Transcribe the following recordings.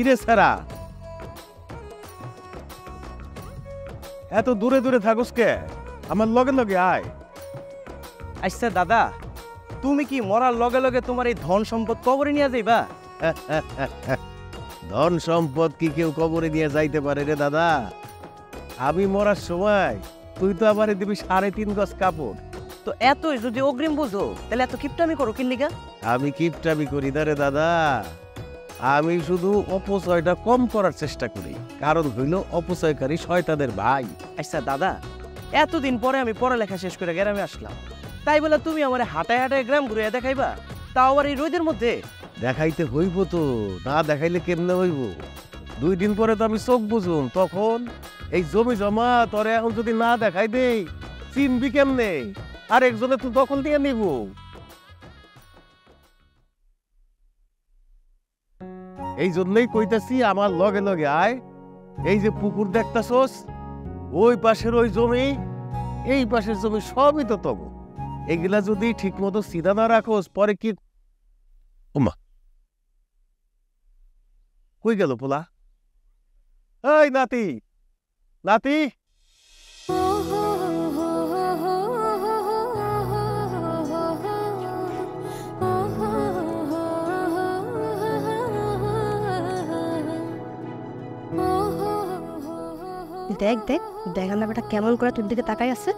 কিরে সারা এত দূরে দূরে থাকস কে? আমার লগে লগে আয়। আচ্ছা দাদা, তুমি কি মরার লগে লগে তোমার এই ধন সম্পদ কবরে নিয়ে যাইবা? ধন সম্পদ কি কেউ কবরে নিয়ে যাইতে পারে রে দাদা? আমি মরার সময় তুই তো আবার দিবি 3.5 গজ কাপড়। তো এতই যদি অগ্রিম বুঝো তাহলে এত কিপটামি করো কিল্লিগা? আমি কিপটামি করি না রে দাদা, আমি শুধু অপচয়টা কম করার চেষ্টা করি। কারণ হইল অপচয়কারী শয়তানের ভাই। আচ্ছা দাদা, এতদিন পরে আমি পড়ালেখা শেষ করে গ্রামে আসলাম, তাই বলে তুমি আমার হাঁটায় হাঁটায় গ্রাম ঘুরে দেখাইবা, তাও আবার এই রোদের মধ্যে? দেখাইতে হইব তো, না দেখাইলে কেমনে হইব? 2 দিন পরে তো আমি চোখ বুঝুম, তখন এই জমি জমা তোরে এখন যদি না দেখাই দেই চিনবি কেমনে? আর একজনে তো দখল দিয়ে নিব। এই জন্যই কইতাছি আমার লগে লগে আয়। এই যে পুকুর দেখতাছস, ওই পাশের ওই জমি, এই পাশের জমি সবই তো তব। এগুলা যদি ঠিক মতো সিধা না রাখোস পরে কি? ওমা, কই গেল পোলা? এই নাতি, নাতি, দেখ দেখ দেখান না বেটা কেমন করে তোর দিকে তাকাই আছে।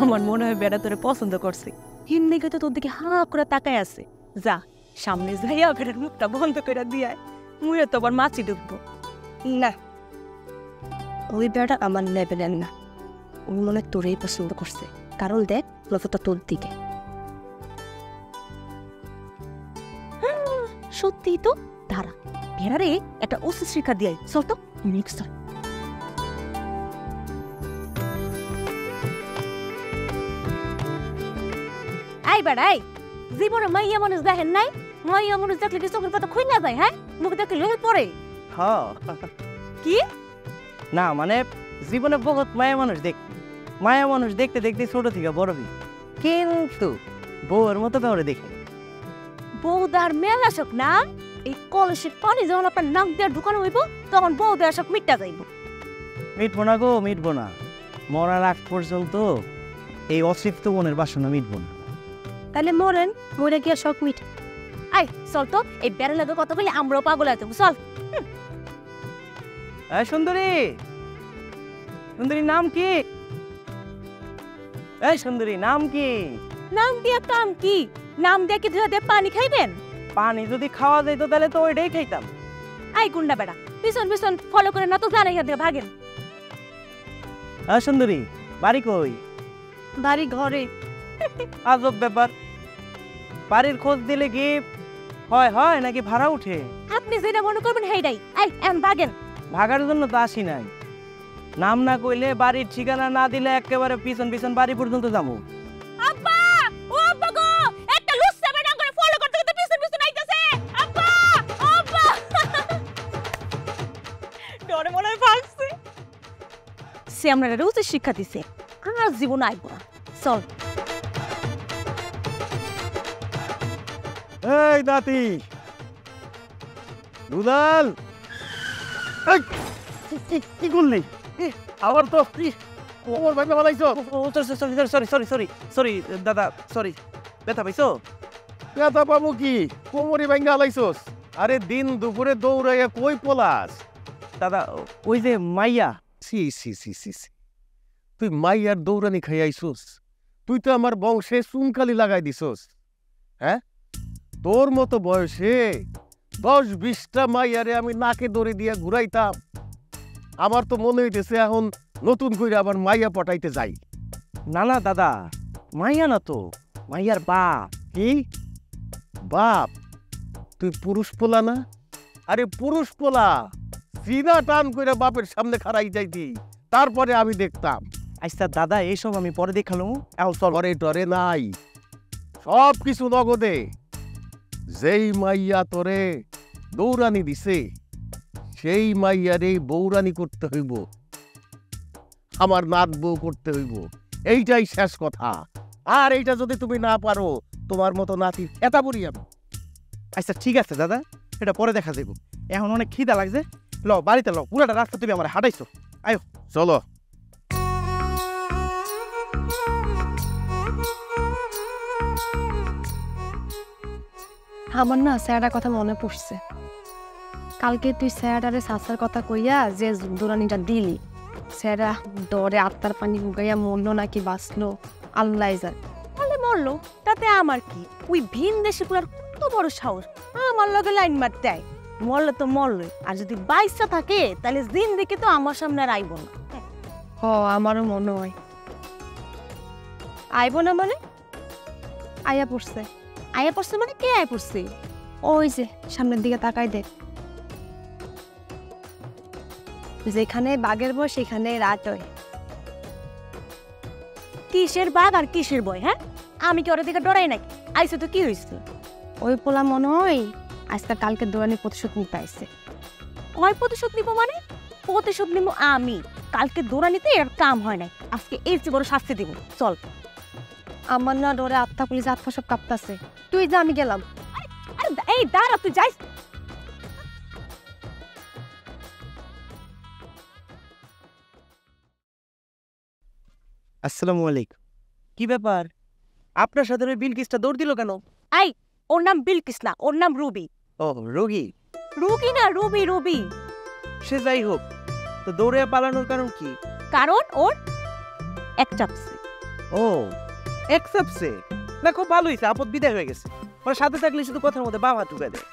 আমার মনে হয় বেটা তোরে পছন্দ করছে, হিন্দি তো তোর দিকে হা করে তাকাই আছে। যা সামনে যাইয়া বেটার মুখটা বন্ধ করে দিয়ে মুয়ে তো আবার মাছি ঢুকবো না। ওই বেটা আমার লেভেলের না, ওই মনে তোরেই পছন্দ করছে, কারণ দেখ লফটা তোর দিকে। সত্যি তো ধারা ভেড়ারে একটা উচিত শিক্ষা দিয়ে চল তো নেক্সট চল। আই বেড়াই জীবনে মাইয়া মানুষ দেখেন নাই? মাইয়া মানুষ দেখলে কি চোখের পাতা খুই না যায়? হ্যাঁ, মুখ দেখলে লোল পড়ে। হ্যাঁ, কি না মানে জীবনে বহুত মায়া মানুষ মায়া মানুষ দেখতে দেখতে ছোট থেকে বড় হই, কিন্তু বউয়ের মতো কাউরে দেখি। বউদার মেলা শোক না, এই কলসের পানি যখন আপনার নাক দিয়ে ঢুকানো হইব তখন বউদার শোক মিটটা যাইব। মিটবো না গো, মিটবো না। মরার আগ পর্যন্ত এই অতৃপ্ত মনের বাসনা মিটবো না। তাহলে মরেন, মরে গিয়া শোক মিট। আই চল তো, এই বেড়া লাগে কথা বলে আমরাও পাগল হয়ে যাবো, চল। এই সুন্দরী, সুন্দরী নাম কি? এই সুন্দরী নাম কি? নাম দিয়া কাম কি? নাম দিয়া কি ধুয়ে পানি খাইবেন? পানি যদি খাওয়া যাইতো তাহলে তো ওইটাই খাইতাম। আই গুন্ডা বেড়া, পিছন পিছন ফলো করে না তো জানাই দিয়ে ভাগেন। এই সুন্দরী বাড়ি কই? বাড়ি ঘরে। আজব ব্যাপার, বাড়ির খোঁজ দিলে কি হয় হয় নাকি ভাড়া উঠে? আপনি যেটা মনে করবেন সেইটাই। আই এখন ভাগেন। ভাগার জন্য তো আসি নাই, নাম না কইলে বাড়ির ঠিকানা না দিলে একেবারে পিছন পিছন বাড়ি পর্যন্ত যাবো। আব্বা, ও আব্বা গো, একটা লুচ্চা বেটা করে ফলো করতে করতে পিছন পিছন আইতাছে। আব্বা, আব্বা, ডরে মনে হয় ফালছে। সে আমরা রোজই শিক্ষা দিছে, আর জীবন আইব না। চল। এই নাতি, দুলাল, কি করলি? আবার তো কোমর ভাঙা বানাইছ। Sorry sorry sorry sorry sorry দাদা, সরি। ব্যথা পাইছো? ব্যথা পাবো কি, কোমরে ভাঙা হালাইছস। আরে দিন দুপুরে দৌড়াইয়া কই পলাস? দাদা ওই যে মাইয়া। সি সি সি সি সি, তুই মাইয়ার দৌড়ানি খাইয়াইছস? তুই তো আমার বংশে চুনকালি লাগাই দিছস। হ্যাঁ, তোর মতো বয়সে 10-20টা মাইয়ারে আমি নাকে দড়ি দিয়া ঘুরাইতাম। আমার তো মনে হইতেছে এখন নতুন করে আবার মাইয়া পটাইতে যাই। না না দাদা, মাইয়া না তো, মাইয়ার বাপ। কি বাপ? তুই পুরুষ পোলা না? আরে পুরুষ পোলা সিনা টান করে বাপের সামনে খাড়াই যাইতি, তারপরে আমি দেখতাম। আচ্ছা দাদা, এইসব আমি পরে দেখালাম, এখন চল। পরে টরে নাই, সব কিছু নগদে। যেই মাইয়া তোরে দৌড়ানি দিছে সেই মাইয়ারে বৌরানি করতে হইব, আমার নাত বউ করতে হইব, এইটাই শেষ কথা। আর এইটা যদি তুমি না পারো তোমার মতো নাতি এটা বলি আমি। আচ্ছা ঠিক আছে দাদা, এটা পরে দেখা যাইব। এখন অনেক খিদা লাগছে, ল বাড়িতে ল, পুরাটা রাস্তা তুমি আমার হাঁটাইছো। আয়ো চলো। আমার না স্যারের কথা মনে পড়ছে। কালকে তুই স্যারারে সাসার কথা কইয়া যে দৌড়ানিটা দিলি, স্যারা ডরে আত্মার পানি উগাইয়া মরলো নাকি বাঁচলো আল্লাহ জান। তাহলে মরলো, তাতে আমার কি? ওই ভিন দেশে পুরার কত বড় সাহস আমার লগে লাইন মার দেয়। মরলো তো মরলোই, আর যদি বাইশটা থাকে তাহলে দিন দেখে তো আমার সামনে আর আইব না। হ, আমারও মনে হয় আইব না। মানে আয়া পড়ছে। আয়া পড়ছে মানে কে আয়া পড়ছে? ওই যে সামনের দিকে তাকাই দেখ, যেখানে বাঘের বয় সেখানে রাত হয়। কিসের বাঘ আর কিসের বয়? হ্যাঁ, আমি কি ওর দিকে ডরাই নাকি? আইসে তো কি হয়েছে? ওই পোলা মনে হয় আজকে কালকে দৌড়ানি প্রতিশোধ নিতে আইসে। ওই প্রতিশোধ নিব মানে? প্রতিশোধ নিব আমি। কালকে দৌড়ানিতে এর কাম হয় নাই, আজকে এর চেয়ে বড় শাস্তি দিব। চল। আমার না ডরে আত্মা পুলিশ আত্মা সব কাঁপতাছে। তুই যা, আমি গেলাম। আরে এই দাঁড়া, তুই যাইস। আসসালামু আলাইকুম। কি ব্যাপার, আপনার সাথে ওই বিলকিসটা দৌড় দিল কেন? এই, ওর নাম বিলকিস না, ওর নাম রুবি। ও রোগী? রুগী না, রুবি। রুবি। সে যাই হোক, তো দৌড়ে পালানোর কারণ কি? কারণ ওর এক চাপছে। ও একসেপ্টসে না, খুব ভালো হয়েছে, আপদ বিদায় হয়ে গেছে। ওর সাথে থাকলে শুধু কথার মধ্যে বাবা ঢুকে দেয়।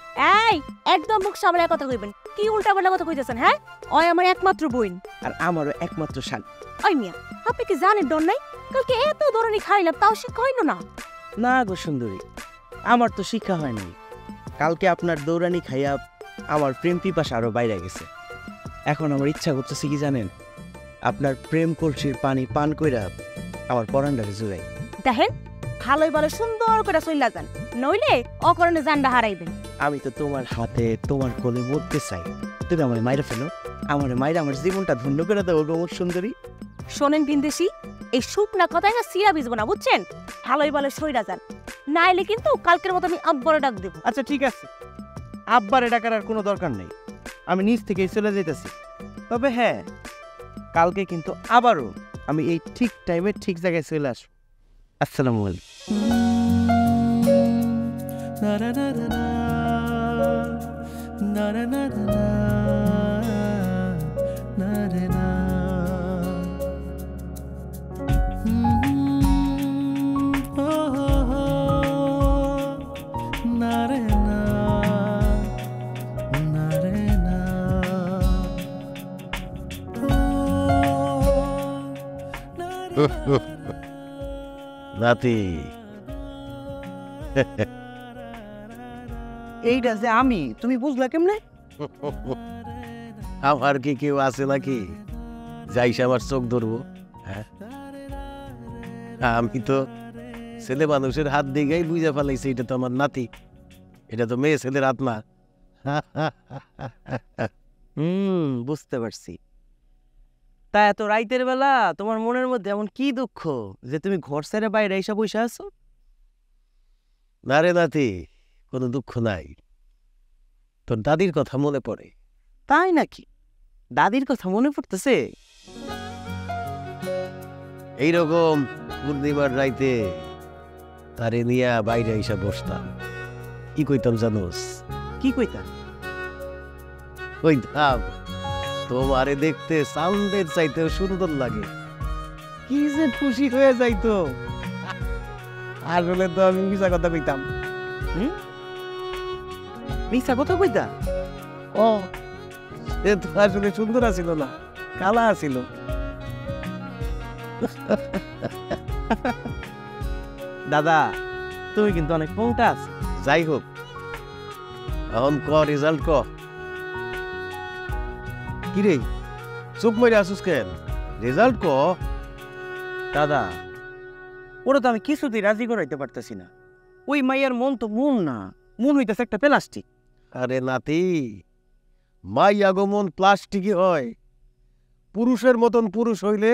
এই, একদম মুখ সামলায় কথা কইবেন। কি উল্টাপাল্টা কথা কইতেছেন? হ্যাঁ, ওই আমার একমাত্র বোন। আর আমারও একমাত্র শাল। ওই মিয়া, আপনি কি জানেন ডর নাই? কালকে এত ধরনের খাইলাম, তাও শিক্ষা হইল না। না গো সুন্দরী, আমার তো শিক্ষা হয়নি। কালকে আপনার দৌড়ানি খাইয়া আমার প্রেম পিপাসা আরো বাইরে গেছে। এখন আমার ইচ্ছা করতেছে কি জানেন, আপনার প্রেম কলসির পানি পান কইরা আমার পরান্ডারে জুড়াই। দেখেন, ভালোই ভালো সুন্দর করে চইলা যান, নইলে অকারণে জানডা হারাইবেন। আমি তো তোমার হাতে তোমার কোলে মরতে চাই, তুমি আমার মাইরা ফেলো। আমার মাইরা আমার জীবনটা ধন্য করে দাও গো মোর সুন্দরী। শোনেন বিন্দেশি, এই শুকনা কথায় না সিরা বিজবো না, বুঝছেন? ভালোই ভালো সইরা যান, নাইলে কিন্তু কালকের মতো আমি আব্বারে ডাক দেব। আচ্ছা ঠিক আছে, আব্বারে ডাকার আর কোনো দরকার নেই, আমি নিজ থেকেই চলে যেতেছি। তবে হ্যাঁ, কালকে কিন্তু আবারও আমি এই ঠিক টাইমে ঠিক জায়গায় চলে আসবো। আসসালামু নাতি, এইটা যে আমি, তুমি বুঝলা কেমনে? আমার কি কেউ আছে নাকি যাইস আমার চোখ ধরবো? হ্যাঁ, আমি তো ছেলে মানুষের হাত দিকেই বুঝে ফেলাইছি এটা তো আমার নাতি, এটা তো মেয়ে ছেলের আত্মা। বুঝতে পারছি। তা এত রাইতের বেলা তোমার মনের মধ্যে এমন কি দুঃখ যে তুমি ঘর ছেড়ে বাইরে এসে বসে আছো? না রে নাতি, কোনো দুঃখ নাই, তোর দাদির কথা মনে পড়ে। তাই নাকি? দাদির কথা মনে পড়তেছে? এইরকম পূর্ণিমার রাইতে তারে নিয়ে বাইরে এসে বসতাম। কি কইতাম জানোস? কি কইতা? কইতাম, তোমারে দেখতে চাঁদের চাইতেও সুন্দর লাগে। কি যে খুশি হয়ে যাইতো। আসলে তো আমি মিছা কথা কইতাম। মিছা কথা কইতা? ও, সে তো আসলে সুন্দর আছিল না, কালা আছিল। দাদা, তুমি কিন্তু অনেক মোটা আছো। যাই হোক, এখন ক রেজাল্ট ক। কিরে চুপ মরে আসুস কেন? রেজাল্ট ক। দাদা, ওরা তো আমি কিছুতেই রাজি করাইতে পারতেছি না। ওই মাইয়ার মন তো মন না, মন হইতেছে একটা প্লাস্টিক। আরে নাতি, মাই আগমন প্লাস্টিকই হয়। পুরুষের মতন পুরুষ হইলে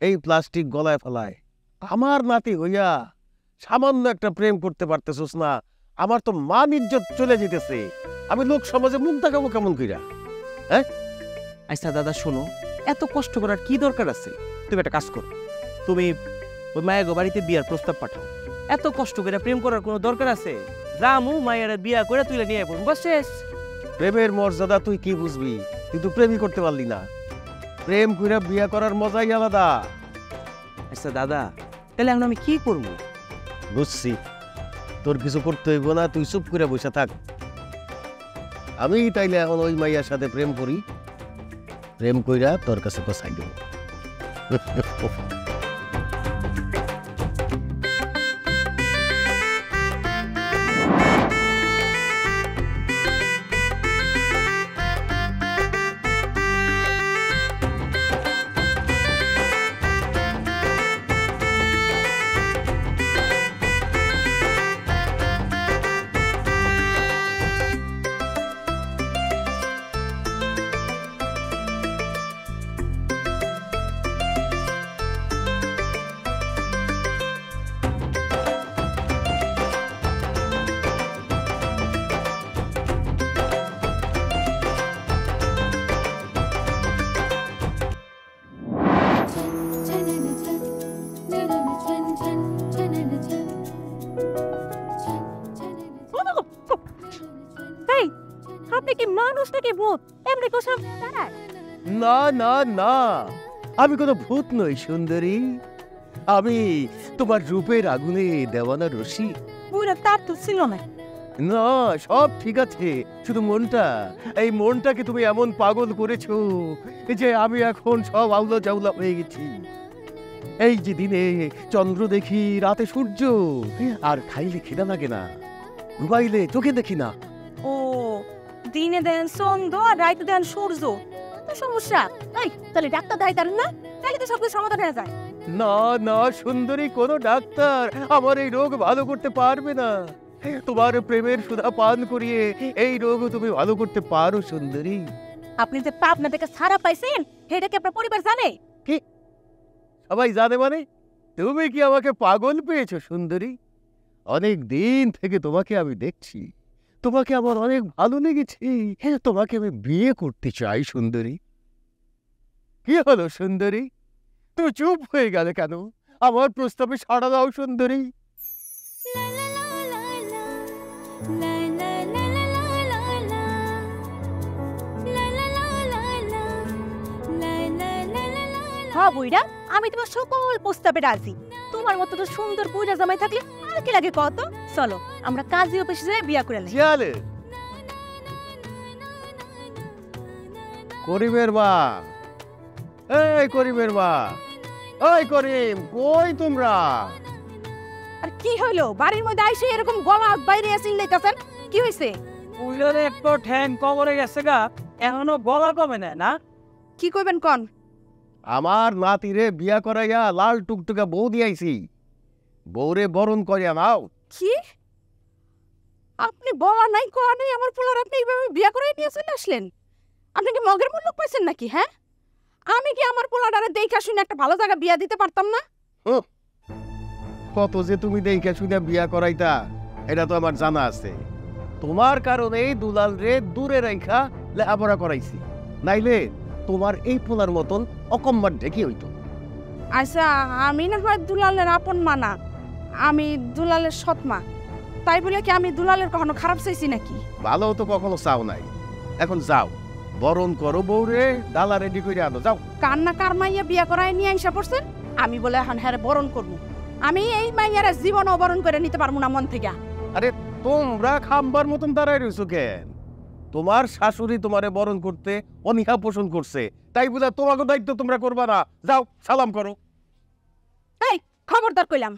এই প্লাস্টিক গলায় ফেলায়। আমার নাতি হইয়া সামান্য একটা প্রেম করতে পারতেছস না? আমার তো মান ইজ্জত চলে যেতেছে। আমি লোক সমাজে মুখ দেখাবো কেমন কইরা? আচ্ছা দাদা শোনো, এত কষ্ট করার কি দরকার আছে? তুমি একটা কাজ করো, তুমি ওই মায়ের বাড়িতে বিয়ার প্রস্তাব পাঠাও। এত কষ্ট করে প্রেম করার কোনো দরকার আছে? রামু মায়ের বিয়া করে তুলে নিয়ে পড়বো, বাস শেষ। প্রেমের মর্যাদা তুই কি বুঝবি? তুই তো প্রেমই করতে পারলি না। প্রেম কইরা বিয়া করার মজাই আলাদা। আচ্ছা দাদা, তাহলে এখন আমি কি করবো? বুঝছি, তোর কিছু করতে হইব না, তুই চুপ করে বসে থাক। আমি তাইলে এখন ওই মাইয়ার সাথে প্রেম করি, প্রেম কইরা তোর কাছে পৌঁছাই দেব। এই, আপনি কি মানুষ নাকি ভূত? এমনি কোসা দাঁড়ায়। না না না, আমি কোনো ভূত নই সুন্দরী। আমি তোমার রূপের আগুনে দেওয়ানা রশি। পুরো তার তো ছিল না। না, সব ঠিক আছে, শুধু মনটা, এই মনটাকে তুমি এমন পাগল করেছো যে আমি এখন সব আউলা জাউলা হয়ে গেছি। এই যে দিনে চন্দ্র দেখি, রাতে সূর্য, আর খাইলে খিদা লাগে না, ঘুমাইলে চোখে দেখি না। ও, দিনে দেন চন্দ্র আর রাইতে দেন সূর্য, তো সমস্যা। এই, তাহলে ডাক্তার দেখাইতারেন না? তাহলে তো সবকিছু সমাধান হয়ে যায়। না না সুন্দরী, কোনো ডাক্তার আমার এই রোগ ভালো করতে পারবে না। তোমার প্রেমের সুধা পান করিয়ে এই রোগ তুমি ভালো করতে পারো সুন্দরী। আপনি যে পাবনা থেকে ছাড়া পাইছেন, সেটা কি আপনার পরিবার জানে? সবাই জানে মানে? তুমি কি আমাকে পাগল পেয়েছো সুন্দরী? অনেক দিন থেকে তোমাকে আমি দেখছি, তোমাকে আমার অনেক ভালো লেগেছে, তোমাকে আমি বিয়ে করতে চাই সুন্দরী। কি হলো সুন্দরী, তুমি চুপ হয়ে গেলে কেন? আমার প্রস্তাবে সাড়া দাও সুন্দরী। হ্যাঁ বুইড়া, আমি তোমার সকল প্রস্তাবে রাজি। তোমার মতো তো সুন্দর বুইড়া জামাই থাকলে আর কি লাগে কত? চলো আমরা কাজী অফিসে যাই বিয়া করে নেই। চলে করিমের মা, এই করিমের মা, ওই করিম, কই তোমরা? আর কি হইলো? বাড়ির মধ্যে আইসে এরকম গলা বাইরে এসে লাইতাছেন, কি হইছে? উইলরে একটু ঠ্যাং কবরে গেছে গা, এখনো গলা কমে না না? কি কইবেন কোন? আমার নাতিরে বিয়া করাইয়া লাল টুকটুকা বউ দিয়াইছি, বউরে বরণ করিয়া নাও। কি? আপনি বলা নাই কোয়া নাই, আমার পোলার আপনি এইভাবে বিয়া করে নিয়ে চলে আসলেন? আপনি কি মগের মূল্য পাইছেন নাকি? হ্যাঁ, আমি কি আমার পোলাটারে দেখা শুনে একটা ভালো জায়গা বিয়া দিতে পারতাম না? কত যে তুমি দেখে শুনে বিয়া করাইতা এটা তো আমার জানা আছে। তোমার কারণেই দুলাল রে দূরে রাইখা লেখাপড়া করাইছি, নাইলে তোমার এই পোলার মতন অকম্মার ঢেকি হইতো। আচ্ছা, আমি না হয় দুলালের আপন মানা, আমি দুলালের সৎ মা, তাই বলে কি আমি দুলালের কখনো খারাপ চাইছি নাকি? ভালো তো কখনো চাও নাই, এখন যাও বরণ করো বউরে, ডালা রেডি করে আনো, যাও। কান্না কার মাইয়া বিয়া করায় নিয়ে আইসা পড়ছেন, আমি বলে এখন হ্যাঁ বরণ করবো। আমি এই মাইয়ারা জীবন অবরণ করে নিতে পারবো না মন থেকে। আরে তোমরা খাম্বার মতন দাঁড়ায় রয়েছো কেন? তোমার শাশুড়ি তোমারে বরণ করতে অনীহা পোষণ করছে, তাই বুঝা তোমাকে দায়িত্ব তোমরা করবা না? যাও সালাম করো। এই খবরদার কইলাম,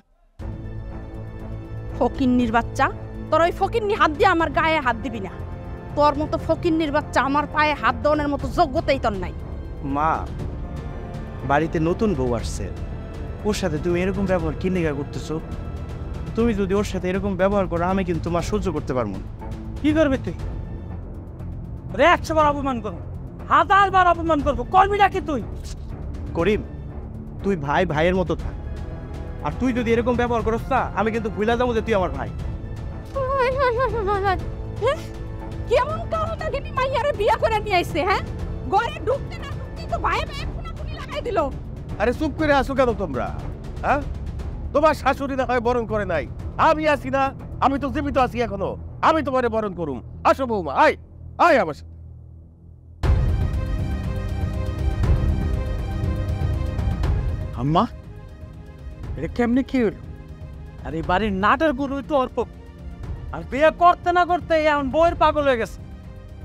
ফকিন্নির বাচ্চা, তোর ওই ফকিন্নি হাত দিয়ে আমার গায়ে হাত দিবি না। তোর মতো ফকিন্নির বাচ্চা আমার পায়ে হাত দেওয়ানোর মতো যোগ্যতাই তোর নাই। মা, বাড়িতে নতুন বউ আসছে, ওর সাথে তুমি এরকম ব্যবহার কি লেগা করতেছো? তুমি যদি ওর সাথে এরকম ব্যবহার করো, আমি কিন্তু তোমার সহ্য করতে পারবো না। কি করবে তুই? 100 বার অপমান করবো, 1000 বার অপমান করবো, করবি নাকি তুই? করিম, তুই ভাই ভাইয়ের মতো থাক, আর তুই যদি এরকম ব্যবহার করস না আমি কিন্তু ভুলে যাবো যে তুই আমার ভাই। কেমন কারণটাকে মাইয়ারে বিয়া করে নিয়ে আইছে? হ্যাঁ, ঘরে ঢুকতে না ঢুকতেই তো ভাই ভাই খুনাখুনি লাগাই দিল। আরে চুপ করে আসো কেন তোমরা? হ্যাঁ, তোমার শাশুড়ি না হয় বরণ করে নাই, আমি আছি না? আমি তো জীবিত আছি এখনো, আমি তোমারে বরণ করুম। আসো বৌমা, আয় আয় আমার সাথে। আম্মা, এটা কেমনে কি হলো? আর এই বাড়ির নাটের গুরুই তো অর্প, আর বিয়ে করতে না করতে এমন বইয়ের পাগল হয়ে গেছে।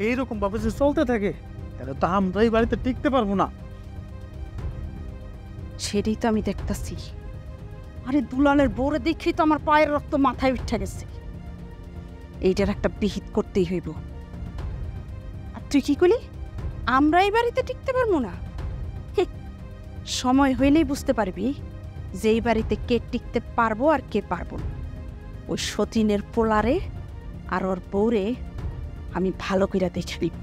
এইরকম ভাবে যে চলতে থাকে তাহলে তো আমরা এই বাড়িতে টিকতে পারবো না। সেটাই তো আমি দেখতাছি। আরে দুলালের বউরে দেখি তো আমার পায়ের রক্ত মাথায় উঠে গেছে। এইটার একটা বিহিত করতেই হইব। আর তুই কি করলি? আমরা এই বাড়িতে টিকতে পারবো না? সময় হইলেই বুঝতে পারবি যে এই বাড়িতে কে টিকতে পারবো আর কে পারবো না। ওই সতীনের পোলারে আর ওর বউরে আমি ভালো করে দেখে দিব।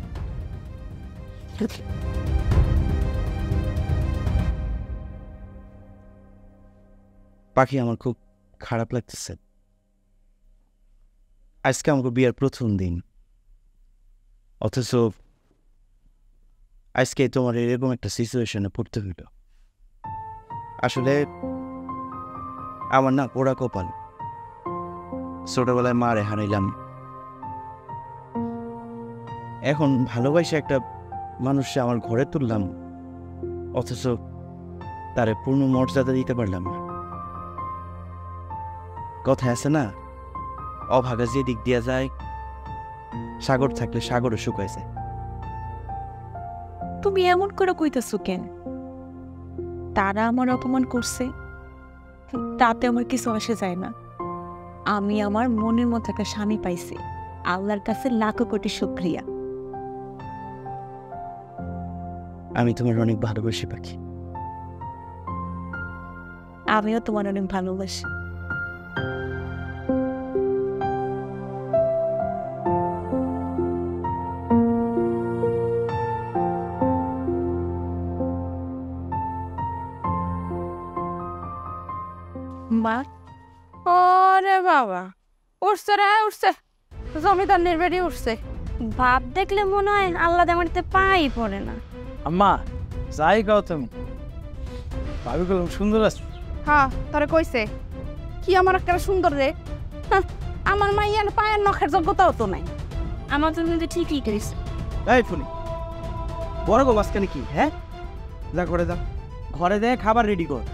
পাখি, আমার খুব খারাপ লাগতেছে। আজকে আমাকে বিয়ের প্রথম দিন, অথচ আজকে তোমার এরকম একটা সিচুয়েশনে পড়তে হইল। আসলে আমার না পোড়া কপাল, ছোটবেলায় মারে হারাইলাম। এখন ভালোবাসে একটা মানুষকে আমার ঘরে তুললাম, অথচ তারে পূর্ণ মর্যাদা দিতে পারলাম না। কথা আছে না, অভাগা যে দিক দিয়া যায়, সাগর থাকলে সাগরও শুকায় যায়। তুমি এমন করে কইতাছো কেন? তারা আমার অপমান করছে, তাতে আমার কিছু আসে যায় না। আমি আমার মনের মতো একটা স্বামী পাইছি, আল্লাহর কাছে লাখো কোটি শুকরিয়া। আমি তোমার অনেক ভালোবাসি পাখি। আমিও তোমার অনেক ভালোবাসি। মা, ওরে বাবা, উঠছে রে উঠছে, জমিদার নির্বেড়ি উঠছে। ভাব দেখলে মনে হয় আল্লাহ আমারিতে পাই পড়ে না। আম্মা, যাই গাও তুমি, ভাবি গেলাম সুন্দর আছে। হ্যাঁ, তোরে কইছে কি আমার একটা সুন্দর রে? হাহ, আমার মাইয়ার পায়ের নখের যোগ্যতাও তো নাই। আমার জন্য ঠিকই করিস। এই ফুলি, বড় গো মাঝখানে কি? হ্যাঁ, যা ঘরে যা, ঘরে দে খাবার রেডি কর।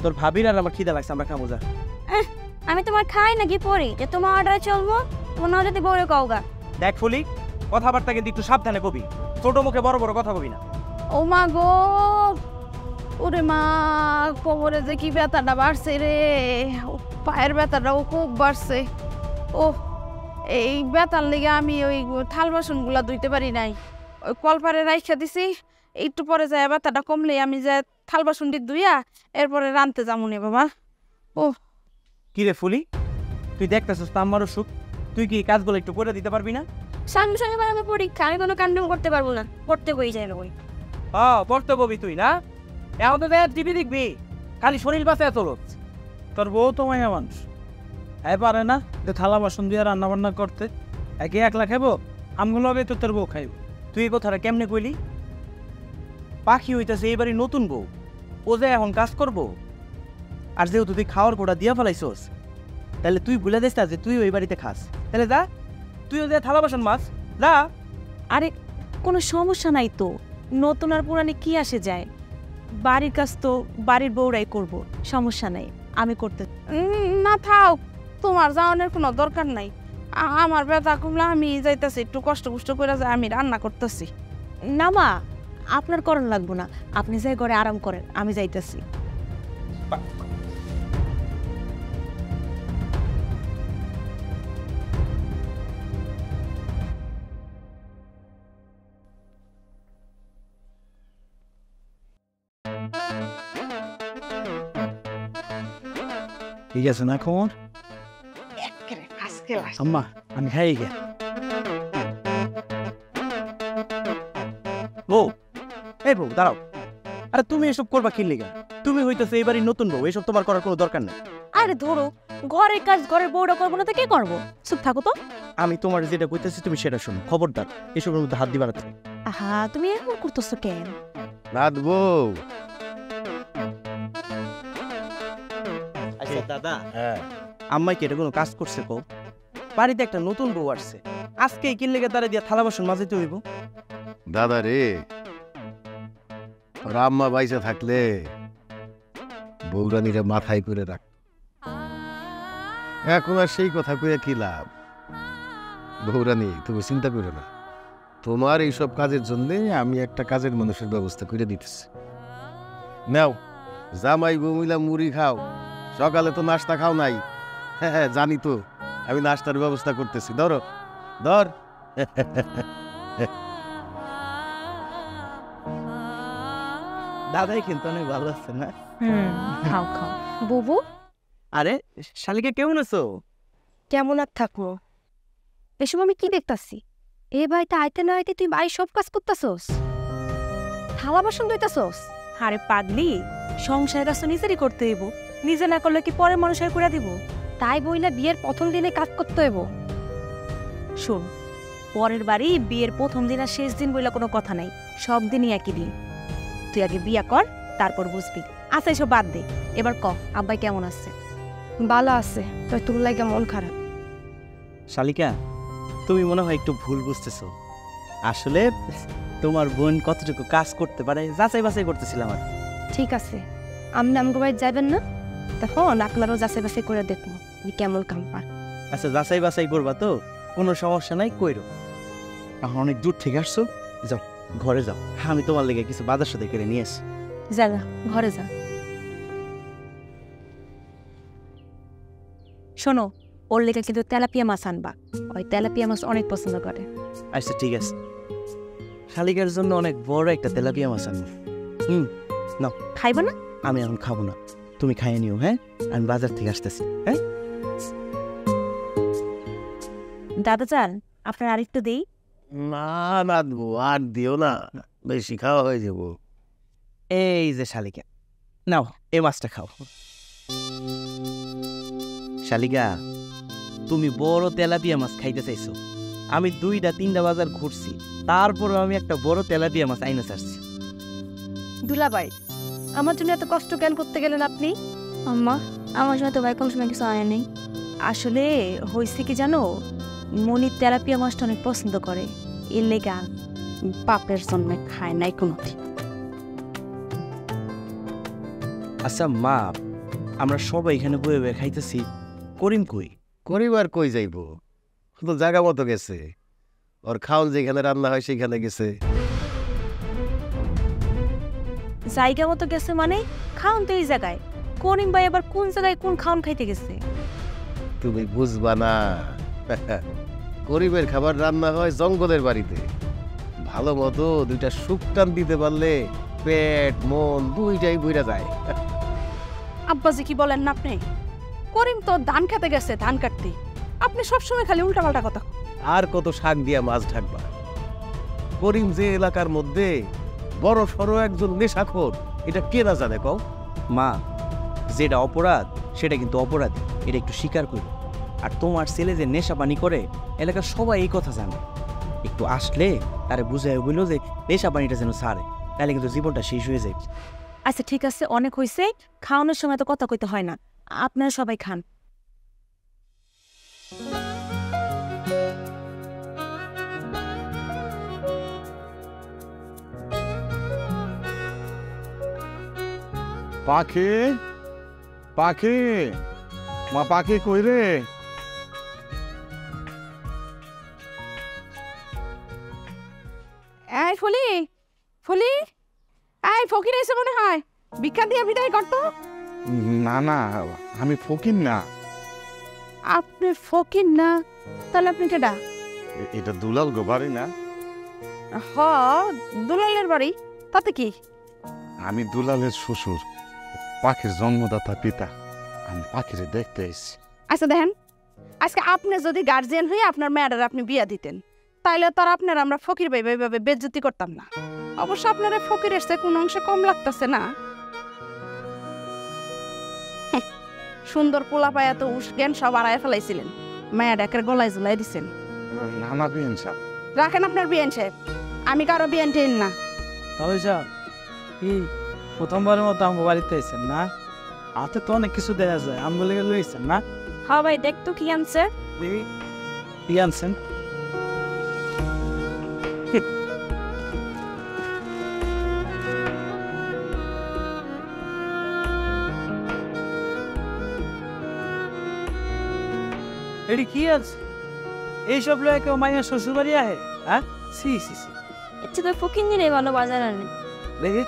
তোর ভাবির আর আমার খিদা লাগছে, আমরা খাবো। যা। আমি তোমার খাই নাকি পরে যে তোমার অর্ডারে চলবো? তোমার যদি বড় কওগা। দেখ ফুলি, কথাবার্তা কিন্তু একটু সাবধানে কবি, ছোট মুখে বড় বড় কথা কবি না। ও মা গো, ওরে মা, কোমরে যে কি ব্যথাটা বাড়ছে রে, পায়ের ব্যথাটাও খুব বাড়ছে। ও, এই ব্যথার লেগে আমি ওই থাল বাসনগুলা ধুইতে পারি নাই, ওই কলপারে রাইখা দিছি। একটু পরে যায় ব্যথাটা কমলে আমি যে থাল বাসনটি ধুইয়া এরপরে রানতে যাবো নে বাবা। ও কি রে ফুলি, তুই দেখতেছিস তো আমারও সুখ, তুই কি কাজগুলো একটু করে দিতে পারবি না? সামনে সঙ্গে আমি পরীক্ষা, আমি কোনো কাণ্ড করতে পারবো না, পড়তে বই যায় না। ওই পড়তে কবি তুই না, এখন তো টিভি দেখবি, খালি শরীর বাঁচে চলো। তোর বউ তো মাইয়া মানুষ, হ্যাঁ পারে না যে থালা বাসন দিয়ে রান্না বান্না করতে? একে একলা খাইব, আমগুলো হবে তো তোর বউ খাইব। তুই এই কথাটা কেমনে কইলি? পাখি হইতেছে এইবারই নতুন বউ, ও যে এখন কাজ করবো। আর যেহেতু তুই খাওয়ার কোটা দিয়া ফেলাইছস, তাহলে তুই ভুলে দিস না যে তুই ওই বাড়িতে খাস। তাহলে যা, তুইও যে থালা বাসন মাছ যা। আরে কোনো সমস্যা নাই তো, নতুন আর পুরানি কি আসে যায়? বাড়ির কাজ তো বাড়ির বউরাই করব, সমস্যা নাই, আমি করতে। না থাও, তোমার যাওয়ানোর কোনো দরকার নাই। আমার ব্যথা কমলে আমি যাইতেছি, একটু কষ্ট কষ্ট করে যাই, আমি রান্না করতেছি। না মা, আপনার করার লাগবো না, আপনি যাই ঘরে আরাম করেন, আমি যাইতেছি। ঠিক আছে না খবর? আম্মা, আমি খাই গে। বউ, এই বউ দাঁড়াও। আরে তুমি এসব করবা কি লিগা? তুমি হইতেছে এবারই নতুন বউ, এসব তোমার করার কোনো দরকার নেই। আরে ধরো, ঘরের কাজ ঘরের বউরা করবো না তো কে করবো? চুপ থাকো তো। আমি তোমার যেটা কইতেছি তুমি সেটা শোনো, খবরদার এসবের মধ্যে হাত দিবার আছে। আহা, তুমি এরকম করতেছো কেন? রাত বউ। আচ্ছা দাদা, হ্যাঁ, আম্মাই কি এটা কোনো কাজ করছে কও? বাড়িতে একটা নতুন বউ আসছে, আজকে কি লেগে তারে দিয়া থালা বাসন মাজিতে হইব? দাদা রে, ওর আম্মা বাইসা থাকলে বৌরানীরা মাথায় করে রাখ। এখন আর সেই কথা কইয়া কি লাভ? বৌরানী, তুমি চিন্তা করো না, তোমার এইসব কাজের জন্য আমি একটা কাজের মানুষের ব্যবস্থা করে দিতেছি। নাও, জামাই বউ মিলা মুড়ি খাও। সকালে তো নাস্তা খাও নাই। হ্যাঁ হ্যাঁ, জানি তো, আমি নাস্তার ব্যবস্থা করতেছি। ধরো ধর। দাদাই কিন্তু অনেক ভালো আছে না? খাও খাও। বুবু, আরে শালিকা কেমন আছো? কেমন আর থাকবো? এসব আমি কি দেখতাছি? এ বাড়িতে আইতে না আইতে তুই বাড়ির সব কাজ করতাছস, থালা বাসন ধুইতাছস। আরে পাগলি, সংসারের কাজ তো নিজেরই করতে হইব। নিজে না করলে কি পরের মানুষের করে দিব? তাই বইলা বিয়ের প্রথম দিনে কাজ করতে হইব? শোন, পরের বাড়ি বিয়ের প্রথম দিন আর শেষ দিন বইলা কোনো কথা নাই, সব দিনই একই দিন। তুই আগে বিয়া কর, তারপর বুঝবি। আচ্ছা এসব বাদ দে, এবার ক আব্বাই কেমন আছে? ভালো আছে, তো তোর লাগে মন খারাপ। শালিকা, তুমি মনে হয় একটু ভুল বুঝতেছো। আসলে তোমার বোন কতটুকু কাজ করতে পারে যাচাই বাছাই করতেছিলাম আর। ঠিক আছে, আপনি আমগো বাড়ি যাবেন না? তখন আপনারও যাচাই বাছাই করে দেখবো কেমন কাম পার। আচ্ছা, যাচাই বাছাই করবা তো, কোনো সমস্যা নাই, কইরো। এখন অনেক দূর থেকে আসছো, যাও ঘরে যাও, আমি তোমার লেগে কিছু বাজার সাথে করে নিয়ে আসি। যা যা, ঘরে যা। শোনো, ওর লেগে কিন্তু তেলাপিয়া মাছ আনবা। ওই তেলাপিয়া মাছ অনেক পছন্দ করে। আচ্ছা ঠিক আছে, শালিকার জন্য অনেক বড় একটা তেলাপিয়া মাছ আনবো। নাও। খাইবা না? আমি এখন খাবো না, তুমি খাইয়ে নিও। হ্যাঁ, আমি বাজার থেকে আসতেছি। হ্যাঁ দাদা চান আপনার আরেকটু দেই? না না দেবো, আর দিও না, বেশি খাওয়া হয়ে যাবো। এই যে শালিকা, নাও এই মাছটা খাও। শালিকা, তুমি বড় তেলাপিয়া মাছ খাইতে চাইছো, আমি 2-3টা বাজার ঘুরছি, তারপরে আমি একটা বড় তেলাপিয়া মাছ আইনা ছাড়ছি। দুলাভাই, আমার জন্য এত কষ্ট কেন করতে গেলেন আপনি? আম্মা, আমার সময় তো ভাই কোনো সময় কিছু আয় নেই। আসলে হয়েছে কি জানো, মনির তেলাপিয়া মাছটা অনেক পছন্দ করে, এর লেগা বাপের জন্মে খায় নাই কোনোদিন। আচ্ছা মা, আমরা সবাই এখানে বয়ে বয়ে খাইতেছি, করিম কই? করিবার কই যাইব, ও তো জায়গা মতো গেছে। ওর খাওন যেখানে রান্না হয় সেখানে গেছে। জায়গা মতো গেছে মানে? খাওন তো এই জায়গায়, করিম ভাই আবার কোন জায়গায় কোন খাওন খাইতে গেছে? তুমি বুঝবা না, গরিবের খাবার রান্না হয় জঙ্গলের বাড়িতে। ভালো মতো 2টা শুকটান দিতে পারলে পেট মন 2টাই বইরা যায়। আব্বাজি কি বলেন না আপনি? করিম তো ধান খেতে গেছে, ধান কাটতে। আপনি সবসময় খালি উল্টাপাল্টা কথা। আর কত শাক দিয়া মাছ ঢাকবা? করিম যে এলাকার মধ্যে বড় সড়ো একজন নেশাখোর, এটা কে না জানে কও? মা, যেটা অপরাধ সেটা কিন্তু অপরাধ, এটা একটু স্বীকার করো। আর তোমার ছেলে যে নেশা পানি করে, এলাকার সবাই এই কথা জানে। একটু আসলে তারে বুঝাই বললো যে নেশা পানিটা যেন ছাড়ে, তাহলে কিন্তু জীবনটা শেষ হয়ে যায়। আচ্ছা ঠিক আছে, অনেক হয়েছে, খাওয়ানোর সময় তো কথা কইতে হয় না। আপনারা সবাই খান। পাখি, পাখি, মা পাখি কই রে? এই ফলি, ফলি, এই ফকির এসে মনে হয়, ভিক্ষা দিয়ে বিদায় করতো। না না, আমি ফকির না। আপনি ফকির না? তাহলে আপনি কেডা? এটা দুলাল গো বাড়ি না? হ, দুলালের বাড়ি, তাতে কি? আমি দুলালের শ্বশুর, পাখির জন্মদাতা পিতা। আমি পাখিরে দেখতে এসেছি। আচ্ছা দেখেন, আজকে আপনি যদি গার্জিয়ান হয়ে আপনার মেয়েটার আপনি বিয়া দিতেন, তাইলে তার আপনার আমরা ফকির ভাই ভাইভাবে বেজ্জতি করতাম না। অবশ্য আপনার ফকিরের সে কোন অংশে কম লাগতেছে না। সুন্দর পোলা পায়া তো জ্ঞান সব আড়ায় ফেলাইছিলেন, মায়া ডাকের গলায় ঝুলাই দিছেন। না না বিয়ান সাহেব, রাখেন আপনার বিয়ান সাহেব, আমি কারো বিয়ান টেন না। তবে যা কি প্রথমবারের মতো আমার বাড়িতে আইছেন না? হাতে তো অনেক কিছু দেওয়া যায়, আমগুলো লইছেন না? হ্যাঁ ভাই, দেখ তো কি আনছে। দেখি কি আনছেন। এটি কি আছে? এইসব লোক কেউ মাইয়া শ্বশুর বাড়ি আহে? হ্যাঁ, সি সি সি। ইচ্ছে তো ফকির নিলে ভালো বাজার আনে। দেখি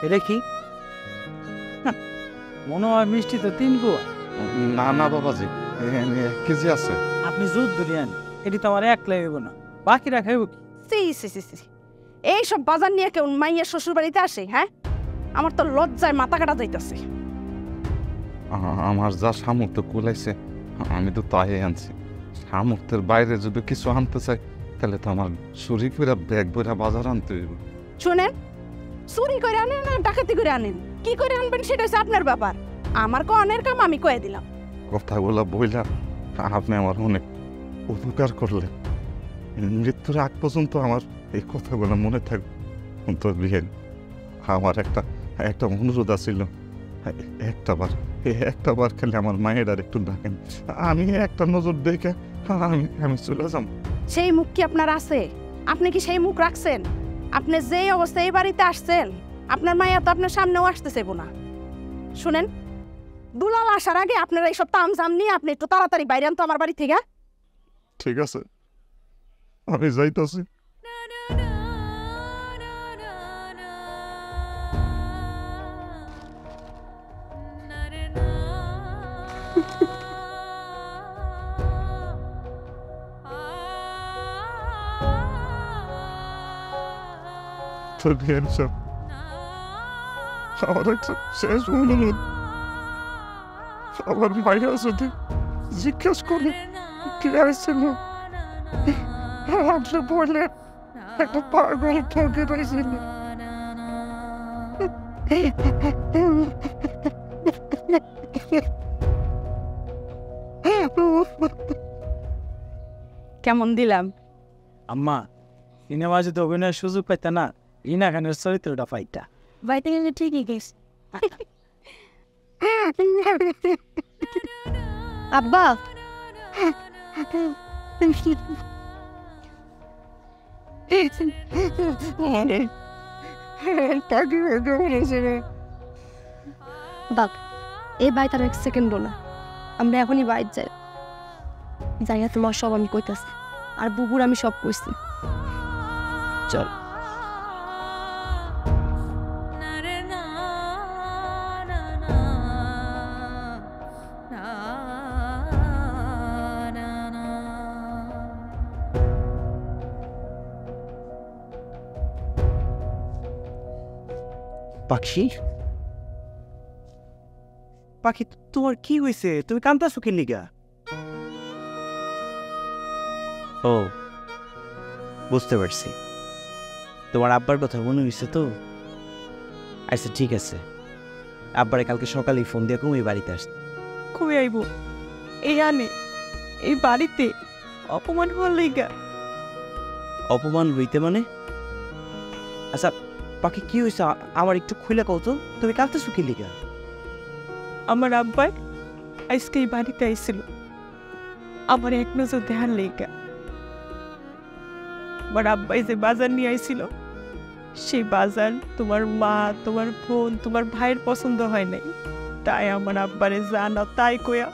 এটা কি? মনে হয় মিষ্টি তো 3 গোয়া। না না বাবাজি, 1 কেজি আছে। আপনি জোর ধরে আন, এটি তো আমার এক লাগবে না, বাকিরা খাইব কি? সি সি সি সি, এইসব বাজার নিয়ে কেউ মাইয়ের শ্বশুর বাড়িতে আসে? হ্যাঁ, আমার তো লজ্জায় মাথা কাটা যাইতেছে। আমার যা সামর্থ্য কুলাইছে আমি তো তাই আনছি। সামর্থ্যের বাইরে যদি কিছু আনতে চাই তাহলে তো আমার শরীর করে ব্যাগ বইরা বাজার আনতে হইব। শুনেন, চুরি করে আনেন না ডাকাতি করে আনেন, কি করে আনবেন সেটা হচ্ছে আপনার ব্যাপার। আমার কনের কাম আমি কয়ে দিলাম। কথাগুলো বইলা আপনি আমার অনেক উপকার করলেন। মৃত্যুর আগ পর্যন্ত আমার এই কথাগুলো মনে থাকবে। তোর বিয়ে আমার একটা অনুরোধ আছিল, একটা বার খালি আমার মায়ের আর একটু ডাকেন, আমি একটা নজর দেখে আমি চলে যাব। সেই মুখ কি আপনার আছে? আপনি কি সেই মুখ রাখছেন? আপনি যেই অবস্থায় এই বাড়িতে আসছেন, আপনার মায়া তো আপনার সামনেও আসতে চাইব না। শুনেন, দুলাল আসার আগে আপনারা এইসব তামঝাম নিয়ে আপনি একটু তাড়াতাড়ি বাইরে আনতো আমার বাড়ি থেকে। ঠিক আছে, আমি যাইতাছি। তোর বিয়ের সব আমার একটা শেষ অনুরোধ, আমার মাইয়া যদি জিজ্ঞেস করে কি আসছিল, আপনি বললে একটা পাগল ঠকে রয়েছিল। কেমন দিলাম? আম্মা, সিনেমা যদি অভিনয়ের সুযোগ পাইতা না, ইনা খানের চরিত্রটা পাইতা। বাইতে গেলে ঠিকই গেছে। আব্বা, বাপ, এই বাড়িতে আর 1 সেকেন্ডও না। আমরা এখনই বাইরে যাই, যাইয়া তোমার সব আমি কইতাছি, আর বুবুর আমি সব কইছি। চল। পাখি, পাখি তোমার কি হয়েছে? তুমি কান্দাছো কি লিগা? ও, বুঝতে পারছি, তোমার আব্বার কথা মনে হয়েছে তো। আচ্ছা ঠিক আছে, আব্বারে কালকে সকালেই ফোন দিয়ে তুমি বাড়িতে আসতে। কই আইব? এই আনে এই বাড়িতে অপমান হওয়ার লাইগা। অপমান হইতে মানে? আচ্ছা পাখি, কি হয়েছে আমার একটু খুলে কও তো, তুমি কাঁদতেছো কি লিগা? আমার আব্বাই আজকে এই বাড়িতে আইছিল আমার এক নজর দেখার লাইগা। আমার আব্বাই যে বাজার নিয়ে আইছিল, সেই বাজার তোমার মা, তোমার বোন, তোমার ভাইয়ের পছন্দ হয় নাই, তাই আমার আব্বারে জানা তাই কইয়া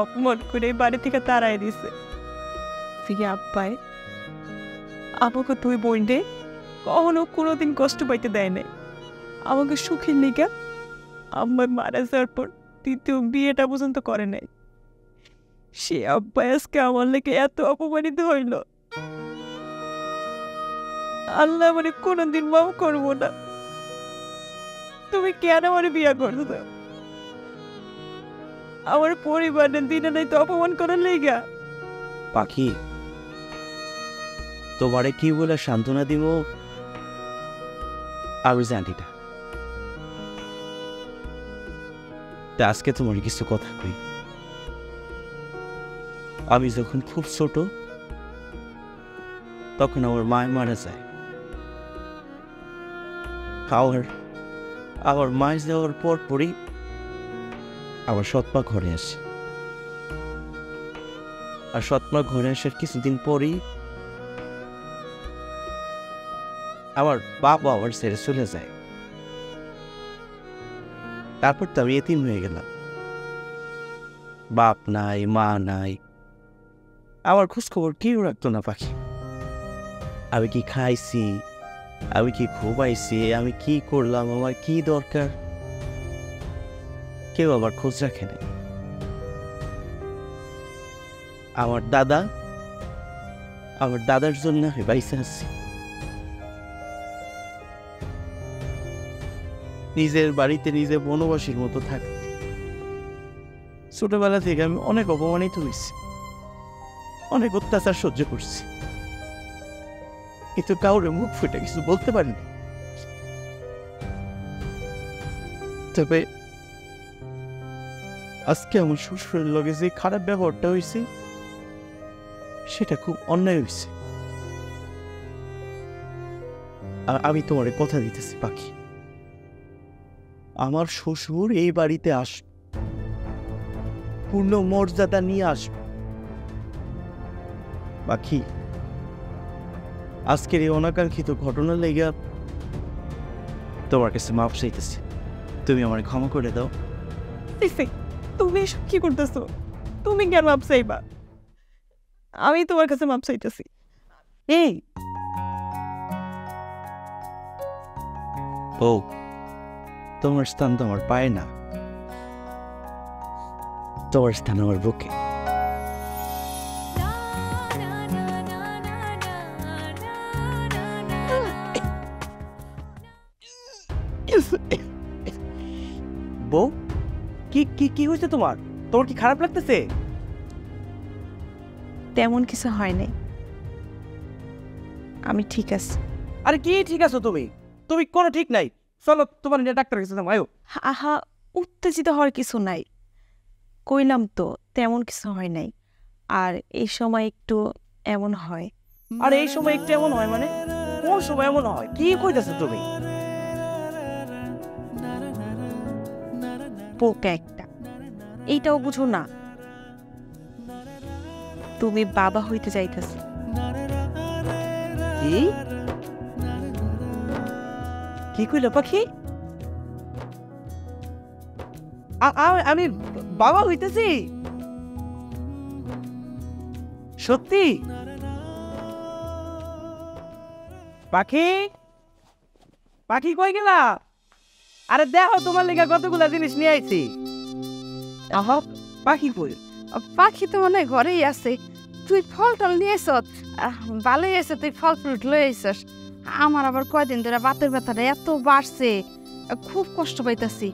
অপমান করে এই বাড়ি থেকে তাড়াই দিছে। তুই আব্বাই আমাকে তুই বোন রে কখনো কোনোদিন কষ্ট পাইতে দেয় নাই। আমাকে সুখের নিগা আম্মা মারা যাওয়ার পর 2য় বিয়েটা পর্যন্ত করে নাই। সে আব্বাই আজকে আমার লেগে এত অপমানিত হইল, আল্লাহ মানে কোনোদিন মাফ করবো না। তুমি কেন আমার বিয়া করছো? আমার পরিবারের দিনে নাই তো অপমান করার লেগা। পাখি, তোমারে কি বলে সান্ত্বনা দিব আমি জানি না। তা আজকে তোমার কিছু কথা কই। আমি যখন খুব ছোট তখন আমার মা মারা যায়। আমার মায় যাওয়ার পরই আমার সৎমা ঘরে আসে। আর সৎমা ঘরে আসার কিছুদিন পরেই আমার বাবা আমার ছেড়ে চলে যায়। তারপর তো আমি এতিম হয়ে গেলাম, বাপ নাই মা নাই, আমার খোঁজ খবর কেউ রাখতো না পাখি। আমি কি খাইছি, আমি কি ঘুমাইছি, আমি কি করলাম, আমার কি দরকার, কেউ আমার খোঁজ রাখে না। আমার দাদার জন্য আমি বাইসে আছি। নিজের বাড়িতে নিজে বনবাসীর মতো থাকতে। ছোটবেলা থেকে আমি অনেক অপমানিত হয়েছি, অনেক অত্যাচার সহ্য করছি, কিন্তু কাউরে মুখ ফুটে কিছু বলতে পারিনি। তবে আজকে আমার শ্বশুরের লগে যে খারাপ ব্যবহারটা হয়েছে সেটা খুব অন্যায় হয়েছে। আর আমি তোমার কথা দিতেছি পাখি, আমার শ্বশুর এই বাড়িতে আসবে, পূর্ণ মর্যাদা নিয়ে আসবে। পাখি, আজকের এই অনাকাঙ্ক্ষিত ঘটনা লেগে তোমার কাছে মাফ চাইতেছি, তুমি আমার ক্ষমা করে দাও। তুমি এসব কি করতেছো? তুমি কেন মাপ চাইবা? আমি তোমার কাছে মাপ চাইতেছি। এই ও, তোমার স্থান তো আমার পায়ে না, তোমার স্থান আমার বুকে। বউ, কি কি কি হয়েছে তোমার? তোমার কি খারাপ লাগতেছে? তেমন কিছু হয় নাই, আমি ঠিক আছি। আরে কি ঠিক আছো তুমি? তুমি কোনো ঠিক নাই। চলো তোমার নিয়ে ডাক্তার কাছে যাও। আয়ো। আহা, উত্তেজিত হওয়ার কিছু নাই, কইলাম তো তেমন কিছু হয় নাই। আর এই সময় একটু এমন হয়। আর এই সময় একটু এমন হয় মানে? কোন সময় এমন হয়? কি কইতেছো তুমি? পোকা একটা, এইটাও বুঝো না? তুমি বাবা হইতে যাইতেছ। কি কি কইলো পাখি? আমি বাবা হইতেছি? সত্যি? পাখি, পাখি কই গেলা? আরে দেখো তোমার লেগে কতগুলা জিনিস নিয়ে আইছি। আহা, পাখি কই? পাখি তো মনে হয় ঘরেই আছে। তুই ফল টল নিয়ে এস, ভালোই আছে, তুই ফল ফ্রুট লয়ে আইসস। আমার আবার কয়দিন ধরে বাতের ব্যথাটা এত বাড়ছে, খুব কষ্ট পাইতাছি।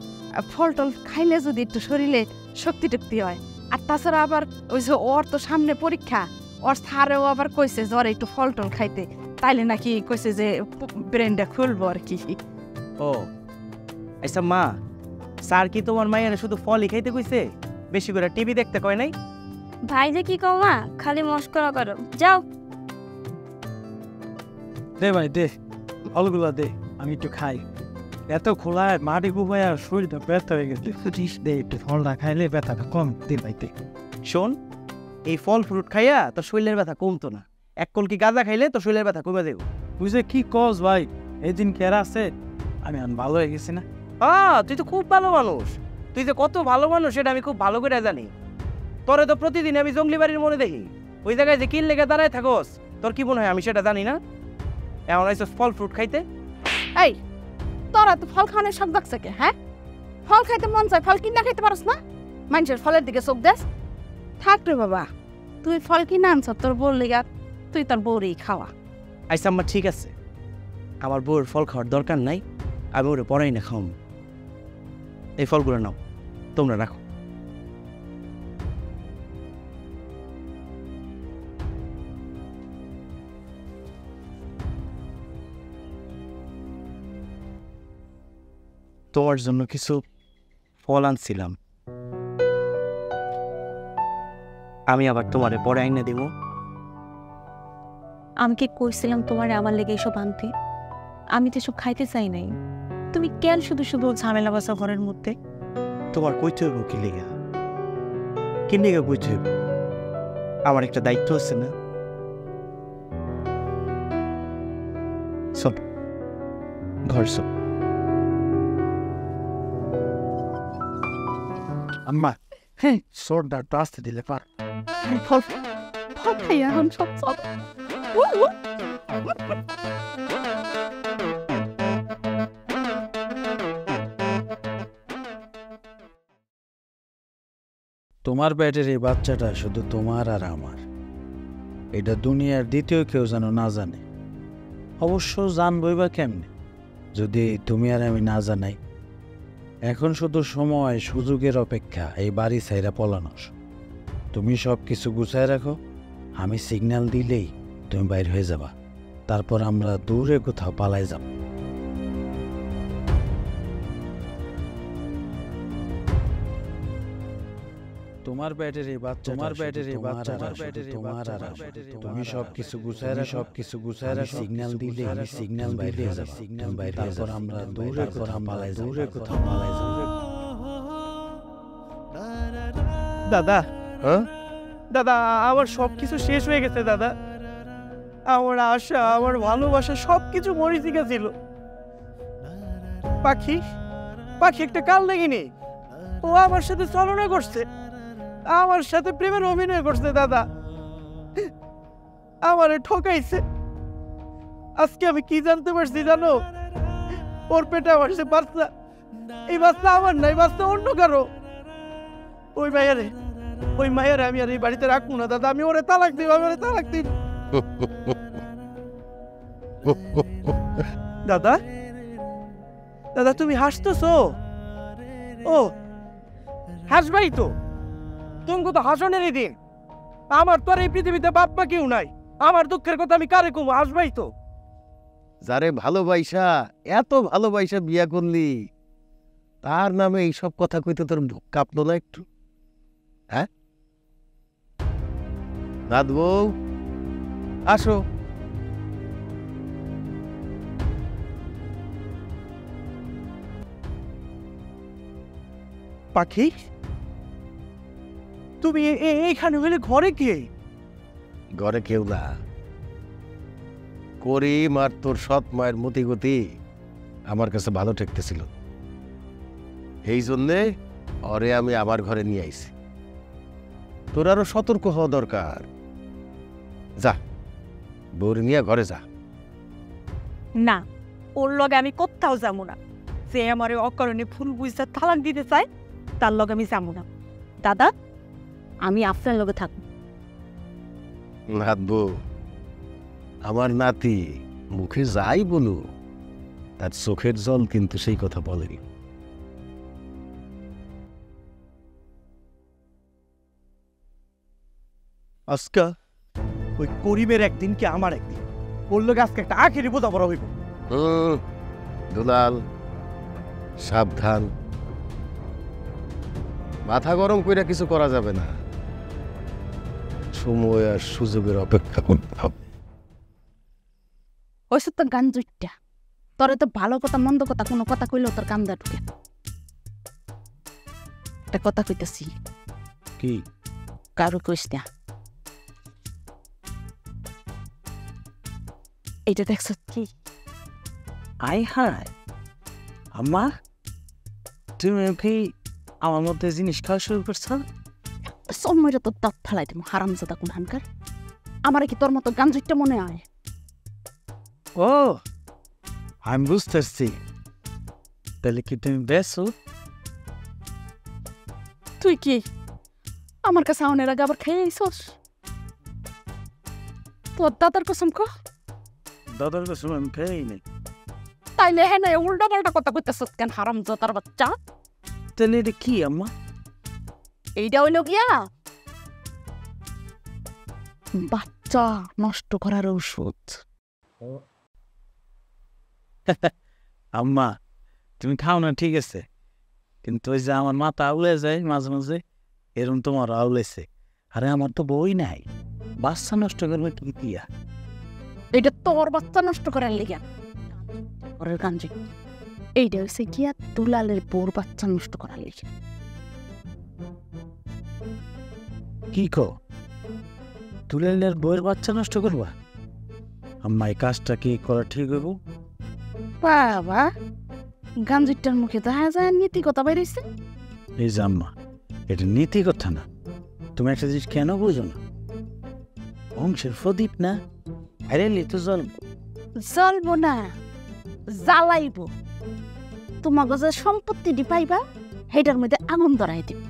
ফল টল খাইলে যদি একটু শরীরে শক্তি টক্তি হয়। আর তাছাড়া আবার ওই যে ওর তো সামনে পরীক্ষা, ওর স্যারেও আবার কইছে জ্বরে একটু ফল টল খাইতে, তাইলে নাকি কইছে যে ব্রেনটা খুলবো আর কি। ও আচ্ছা মা, স্যার কি তোমার মায়ের শুধু ফলই খাইতে কইছে? বেশি করে টিভি দেখতে কয় নাই? ভাই যে কি কও মা, খালি মস্করা করো, যাও। দে ভাই দে, ফলগুলা দে, আমি একটু খাই। এত খোলায় মাটি ঘুমায় আর শরীরটা ব্যথা হয়ে গেছে। দে একটু ফলটা খাইলে ব্যথাটা কম। দে ভাই দে। শোন, এই ফল ফ্রুট খাইয়া তোর শরীরের ব্যথা কমতো না, এক কলকি গাঁজা খাইলে তোর শরীরের ব্যথা কমে দেব। বুঝে কি কস ভাই? এদিন কেরা আছে, আমি ভালো হয়ে গেছি না? তুই তো খুব ভালো মানুষ। তুই যে কত ভালো মানুষ সেটা আমি খুব ভালো করে জানি। তোরে তো প্রতিদিন আমি জঙ্গলি বাড়ির মনে দেখি, ওই জায়গায় যে কিল লেগে দাঁড়ায় থাকস। তোর কি মনে হয় আমি সেটা জানি না? এমন আইসস ফল ফ্রুট খাইতে? এই তোরা তো ফল খাওয়ানোর শখ দেখছে কে? হ্যাঁ, ফল খাইতে মন চায়, ফল কিনা খাইতে পারস না? মানুষের ফলের দিকে চোখ দেস? থাক রে বাবা, তুই ফল কিনা আনছ তোর বউর লিগা, তুই তোর বউরেই খাওয়া। আইসা আমার ঠিক আছে, আমার বউর ফল খাওয়ার দরকার নাই, আমি ওরে পড়াই না খাওয়াম। এই ফলগুলো নাও, তোমরা রাখো। তোমার জন্য কিছু ফল আনছিলাম। আমি আবার তোমারে পরে আইনা দিব। আমি কি কইছিলাম তোমারে আমার লেগে এসব আনতে? আমি তো এসব খাইতে চাই নাই। তুমি কেন শুধু শুধু ঝামেলা বাসা ঘরের মধ্যে? তোমার কইতে হইব কি লেগা? কি লেগা কইতে হইব? আমার একটা দায়িত্ব আছে না? চল ঘর চল। আম্মা সোরটা একটু আসতে দিলে পার। ভাই এখন সব সব তোমার পেটের এই বাচ্চাটা শুধু তোমার আর আমার, এটা দুনিয়ার দ্বিতীয় কেউ যেন না জানে। অবশ্য জানবই বা কেমনে যদি তুমি আর আমি না জানাই। এখন শুধু সময় সুযোগের অপেক্ষা এই বাড়ি ছাইরা পলানোর। তুমি সব কিছু গুছায় রাখো, আমি সিগন্যাল দিলেই তুমি বাইর হয়ে যাবা। তারপর আমরা দূরে কোথাও পালাই যাব। তোমার পেটের এই বাচ্চা, তোমার পেটের এই বাচ্চা, তোমার আর আমার। তুমি সব কিছু গুছায় রাখো, সব কিছু গুছায় রাখো। সিগন্যাল দিলে আমি সিগন্যাল বাইর হয়ে যাবে, সিগন্যাল বাইর হয়ে যাবে। আমরা দূরে কোথাও পালাই, দূরে কোথাও পালাই যাব। দাদা, হ্যাঁ দাদা আমার সব কিছু শেষ হয়ে গেছে দাদা। আমার আশা, আমার ভালোবাসা সব কিছু মরিচিকা ছিল। পাখি, পাখি একটা কাল দেখিনি, ও আমার সাথে ছলনা করছে, আমার সাথে প্রেমের অভিনয় করছে দাদা, আমারে ঠকাইছে। আজকে আমি কি জানতে পারছি জানো? ওর পেটে আমার সে বাচ্চা, এই বাচ্চা আমার না, এই বাচ্চা অন্য কারো। ওই মায়ের আমি আর এই বাড়িতে রাখবো না দাদা। আমি ওরে তালাক দিব, আমি ওরে তালাক দিব। দাদা, দাদা তুমি হাসতেছো? ও হাসবাই তো, তুমি তো হাসনেরই দিন। আমার তো আর এই পৃথিবীতে বাপ মা কেউ নাই, আমার দুঃখের কথা আমি কারে কমু? হাসবাই তো। যারে ভালোবাসা, এত ভালোবাসা বিয়া করলি, তার নামে এইসব কথা কইতে তোর বুক কাঁপলো না একটু? হ্যাঁ রাত বউ, আসো। পাখি, তুমি এইখানে হলে ঘরে কে? ঘরে কেউ না, করিম আর তোর সৎ মায়ের মতি গতি আমার কাছে ভালো ঠেকতেছিল, এই জন্যে ওরে আমি আমার ঘরে নিয়ে আইছি। তোর আরো সতর্ক হওয়া দরকার। যা, বউরে নিয়ে ঘরে যা। না, ওর লগে আমি কোথাও যাবো না। যে আমার অকারণে ফুল বুঝতে তালাক দিতে চায়, তার লগে আমি যাবো না। দাদা, আমি আপনার লগে থাকবো। নাথ বউ, আমার নাতি মুখে যাই বলু, তার চোখের জল কিন্তু সেই কথা বলেনি। আজকা ওই করিমের একদিন কি আমার একদিন, ওর লোক আজকে একটা আখেরি বোঝা বড় হইব। দুলাল, সাবধান, মাথা গরম কইরা কিছু করা যাবে না। সময় আর সুযোগের অপেক্ষা করতে হবে। ওইসব তো গান জুইটা, তোরে তো ভালো কথা মন্দ কথা কোনো কথা কইলেও তোর কান্দা ঢুকে। একটা কথা কইতেছি, কি? কারো কইস না। এইটা দেখছ কি? আই হায় আম্মা, তুমি কি আমার মধ্যে জিনিস খাওয়া শুরু করছো? সময়টা তোর দাঁত ফেলাই দিব, হারামজাদা কোন হানকার। আমার কি তোর মতো গান জুইটা মনে হয়? ও আমি বুঝতেছি। তাহলে কি তুমি বেসো? তুই কি আমার কাছে আউনের আগে আবার খাইয়ে আইসস? তোর দাদার কসম ক। দাদার কাছে আমি খাই নাই। তাইলে হ্যাঁ না উল্টা পাল্টা কথা কইতেছ কেন হারামজাদার বাচ্চা? তাহলে এটা কি আম্মা? এইটা হইল গিয়া বাচ্চা নষ্ট করার ঔষধ। আম্মা তুমি খাও না ঠিক আছে, কিন্তু ওই যে আমার মাথা আউলে যায় মাঝে মাঝে, এরকম তোমার আউলেছে। আরে আমার তো বই নাই, বাচ্চা নষ্ট করবে কি দিয়া? এটা তোর বাচ্চা নষ্ট করার লেগে ওরের গাঞ্জি। এইটা হচ্ছে গিয়া দুলালের বোর বাচ্চা নষ্ট করার লেগে। কি কো, দুলালের বইয়ের বাচ্চা নষ্ট করবা? আম্মা এই কাজটা কি করা ঠিক হইব? বাবা, গাঞ্জিটার মুখে দেখা যায় নীতি কথা বাইরেছে। এই যে আম্মা, এটা নীতি কথা না। তুমি একটা জিনিস কেন বুঝো না? বংশের প্রদীপ না, আরে তো জ্বলব। জ্বলবো না, জ্বালাইব। তোমাকে যে সম্পত্তিটি পাইবা সেটার মধ্যে আগুন ধরাই দিব।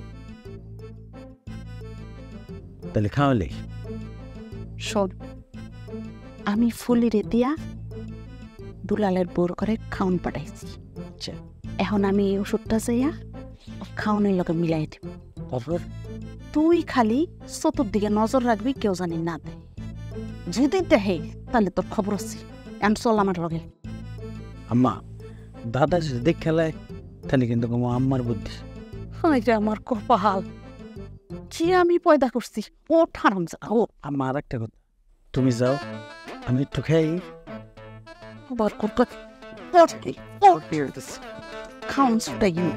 তাহলে খাওয়ালে শোন, আমি ফুলিরে দিয়া দুলালের বোর করে খাওন পাঠাইছি। আচ্ছা, এখন আমি এই ওষুধটা চাইয়া খাওনের লগে মিলাই দিব। তারপর তুই খালি চতুর্দিকে নজর রাখবি, কেউ জানি না দেয়। যদি দেহে তাহলে তোর খবর আছে। এখন চল আমার লগে। আম্মা, দাদা যদি দেখ খেলায় তাহলে কিন্তু তোমার আম্মার বুদ্ধি। এটা আমার কপাল যে আমি পয়দা করছি। ও ঠারাম যা ও। আম্মা আর একটা কথা, তুমি যাও, আমি একটু খাই। বার করতে খাওন ছুটাই গেল।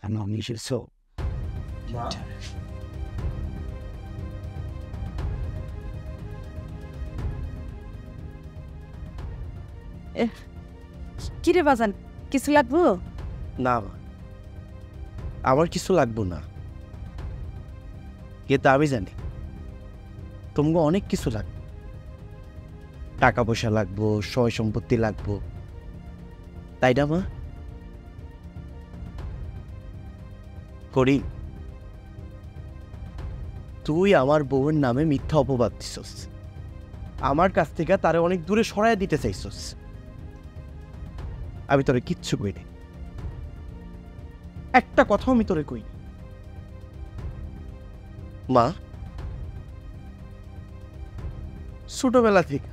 I'm not usually so. কিরে বাজান, কিছু লাগবো? না মা, আমার কিছু লাগবো না, কিন্তু আমি জানি তোমাকে অনেক কিছু লাগবে। টাকা পয়সা লাগবো, সয় সম্পত্তি লাগবো, তাই না মা? করি, তুই আমার বউয়ের নামে মিথ্যা অপবাদ দিছস, আমার কাছ থেকে তারে অনেক দূরে সরাই দিতে চাইছস। আমি তোরে কিচ্ছু কইনি, একটা কথাও আমি তোরে কইনি। মা, ছোটবেলা থেকে,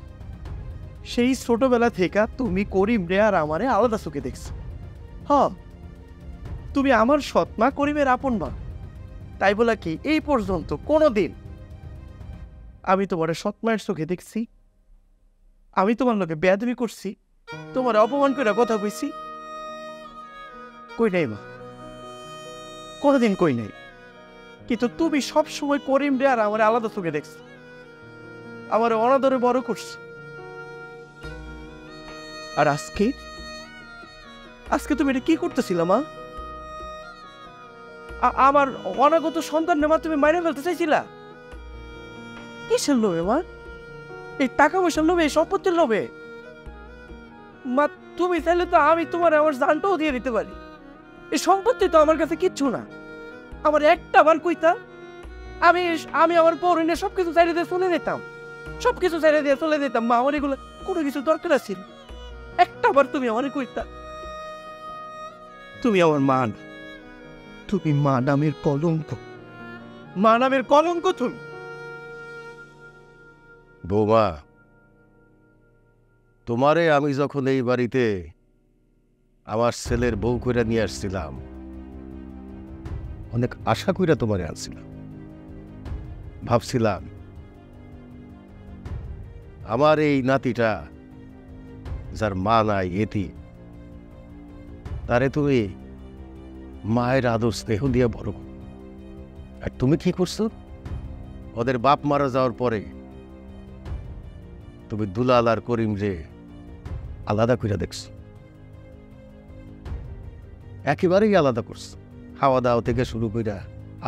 সেই ছোটবেলা থেকে তুমি করিম রে আর আমারে আলাদা চোখে দেখছো। হ্যাঁ, তুমি আমার সৎ মা, করিমের আপন মা। তাই বলা কি এই পর্যন্ত কোনোদিন আমি তোমার সৎ মায়ের চোখে দেখছি? আমি তোমার লোকে বেয়াদবি করছি, তোমার অপমান করে কথা কইছি? কই নাই মা, কোনোদিন কই নাই। কিন্তু তুমি সব সময় করিম রে আর আমার আলাদা চোখে দেখছো, আমার অনাদরে বড় করছো। আর আজকে আজকে তুমি এটা কি করতেছিলা মা? আমার অনাগত সন্তান নেমা তুমি মাইরে ফেলতে চাইছিলা? কিসের লোভে মা? এই টাকা পয়সার লোভে, এই সম্পত্তির লোভে? মা, তুমি চাইলে তো আমি তোমার আমার জানটাও দিয়ে দিতে পারি। এই সম্পত্তি তো আমার কাছে কিচ্ছু না। আমার একটা বার কইতা, আমি আমি আমার পৌরণে সবকিছু চাইলে দিয়ে চলে যেতাম, সবকিছু চাইলে দিয়ে চলে যেতাম। মা, আমার এগুলো কোনো কিছু দরকার আছে? একটা বার তুমি আমার কইতা। তুমি আমার মা না, তুমি মা নামের কলঙ্ক, মা নামের কলঙ্ক তুমি। বৌমা, তোমারে আমি যখন এই বাড়িতে আমার ছেলের বউ কইরা নিয়ে আসছিলাম, অনেক আশা কইরা তোমারে আনছিলাম। ভাবছিলাম আমার এই নাতিটা, যার মা নাই, এতি, তারে তুমি মায়ের আদর স্নেহ দিয়ে বড় করো। আর তুমি কি করছো? ওদের বাপ মারা যাওয়ার পরে তুমি দুলাল আর করিম রে আলাদা কইরা দেখছো, একেবারেই আলাদা করছো। খাওয়া দাওয়া থেকে শুরু কইরা